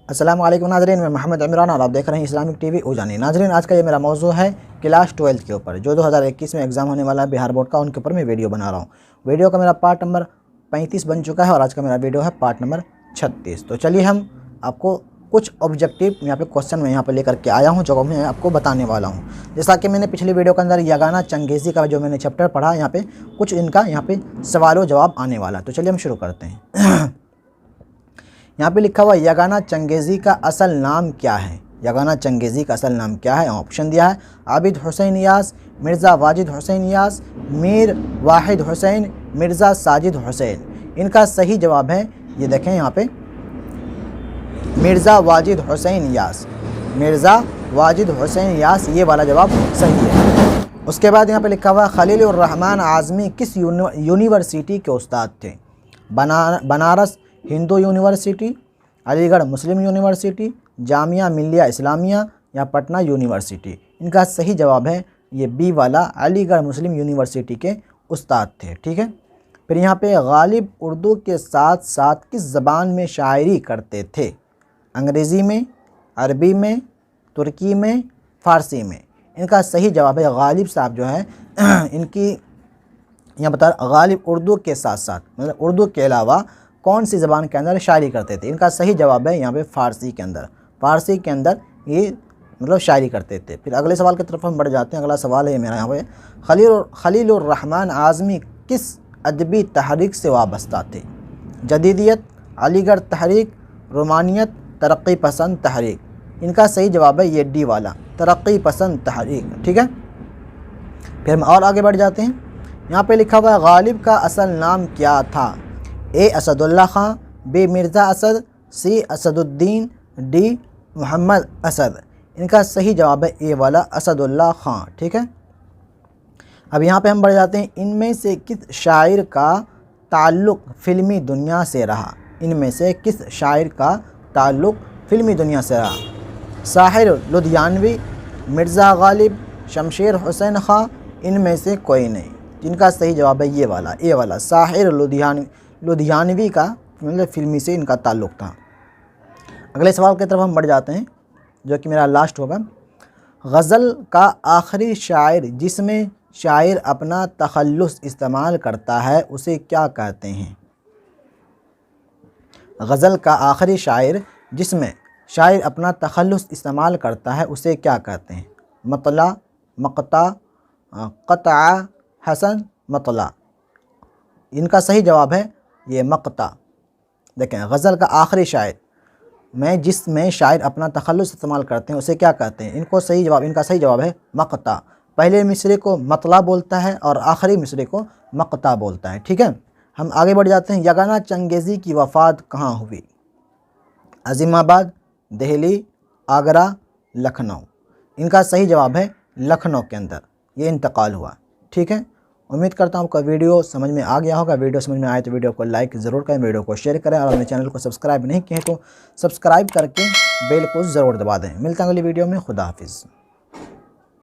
अस्सलाम वालेकुम नाज़रीन, मैं मोहम्मद इमरान और आप देख रहे हैं इस्लामिक टीवी उजानी। नाज़रीन, आज का ये मेरा मौजू है क्लास 12 के ऊपर, जो 2021 में एग्ज़ाम होने वाला है बिहार बोर्ड का, उनके ऊपर मैं वीडियो बना रहा हूँ। वीडियो का मेरा पार्ट नंबर 35 बन चुका है और आज का मेरा वीडियो है पार्ट नंबर 36। तो चलिए हम आपको कुछ ऑब्जेक्टिव यहाँ पे क्वेश्चन मैं यहाँ पे लेकर के आया हूँ, जो मैं आपको बताने वाला हूँ। जैसा कि मैंने पिछली वीडियो के अंदर यगाना चंगेजी का जो मैंने चैप्टर पढ़ा, यहाँ पे कुछ इनका यहाँ पे सवालों जवाब आने वाला। तो चलिए हम शुरू करते हैं। यहाँ पे लिखा हुआ यगाना चंगेजी का असल नाम क्या है। यगाना चंगेजी का असल नाम क्या है? ऑप्शन दिया है आबिद हुसैन यास, मिर्ज़ा वाजिद हुसैन यास, मीर वाहिद हुसैन, मिर्ज़ा साजिद हुसैन। इनका सही जवाब है, ये देखें यहाँ पे, मिर्ज़ा वाजिद हुसैन यास। मिर्ज़ा वाजिद हुसैन यास, ये वाला जवाब सही है। उसके बाद यहाँ पे लिखा हुआ खलील उर रहमान आज़मी किस यूनिवर्सिटी के उस्ताद थे? बनारस हिंदू यूनिवर्सिटी, अलीगढ़ मुस्लिम यूनिवर्सिटी, जामिया मिल्लिया इस्लामिया या पटना यूनिवर्सिटी। इनका सही जवाब है ये बी वाला, अलीगढ़ मुस्लिम यूनिवर्सिटी के उस्ताद थे। ठीक है। फिर यहाँ पे गालिब उर्दू के साथ साथ किस ज़बान में शायरी करते थे? अंग्रेज़ी में, अरबी में, तुर्की में, फ़ारसी में। इनका सही जवाब है गालिब साहब जो है इनकी यहाँ बता गालिब उर्दू के साथ साथ, मतलब उर्दू के अलावा कौन सी ज़बान के अंदर शायरी करते थे? इनका सही जवाब है यहाँ पे फ़ारसी के अंदर। फ़ारसी के अंदर ये मतलब शायरी करते थे। फिर अगले सवाल की तरफ हम बढ़ जाते हैं। अगला सवाल है मेरा यहाँ पे, खलील उर रहमान आज़मी किस अदबी तहरीक से वाबस्ता थे? जदीदियत, अलीगढ़ तहरीक, रोमानियत, तरक्की पसंद तहरीक। इनका सही जवाब है ये डी वाला, तरक्की पसंद तहरीक। ठीक है। फिर हम और आगे बढ़ जाते हैं। यहाँ पे लिखा हुआ है गालिब का असल नाम क्या था? ए असदुल्ला ख़ान, बी मिर्ज़ा असद, सी असदुद्दीन, डी मोहम्मद असद। इनका सही जवाब है ए वाला, असदुल्ला ख़ान। ठीक है। अब यहाँ पे हम बढ़ जाते हैं। इनमें से किस शायर का ताल्लुक़ फ़िल्मी दुनिया से रहा? इनमें से किस शायर का ताल्लुक़ फ़िल्मी दुनिया से रहा? साहिर लुधियानवी, मिर्ज़ा गालिब, शमशेर हुसैन ख़ान, इनमें से कोई नहीं। जिनका सही जवाब है ये वाला, ए वाला, साहिर लुधियानवी का मतलब फ़िल्मी से इनका ताल्लुक़ था। अगले सवाल की तरफ हम बढ़ जाते हैं, जो कि मेरा लास्ट होगा। गज़ल का आखिरी शायर जिसमें शायर अपना तखल्लुस इस्तेमाल करता है उसे क्या कहते हैं? गज़ल का आखिरी शायर जिसमें शायर अपना तखल्लुस इस्तेमाल करता है उसे क्या कहते हैं? मतला, मक़ता, क़त्आ, हसन, मतला। इनका सही जवाब है ये मक़ता। देखें, गज़ल का आखिरी शायर में जिसमें शायर अपना तखल्लुस इस्तेमाल करते हैं उसे क्या कहते हैं? इनका सही जवाब है मक़ता। पहले मिसरे को मतला बोलता है और आखिरी मिसरे को मक़ता बोलता है। ठीक है। हम आगे बढ़ जाते हैं। यगाना चंगेजी की वफ़ात कहाँ हुई? अज़ीमाबाद, दिल्ली, आगरा, लखनऊ। इनका सही जवाब है लखनऊ के अंदर ये इंतकाल हुआ। ठीक है। उम्मीद करता हूँ आपका वीडियो समझ में आ गया होगा। वीडियो समझ में आए तो वीडियो को लाइक ज़रूर करें, वीडियो को शेयर करें और अपने चैनल को सब्सक्राइब नहीं किए तो सब्सक्राइब करके बेल को ज़रूर दबा दें। मिलते हैं अगली वीडियो में। खुदा हाफिज़।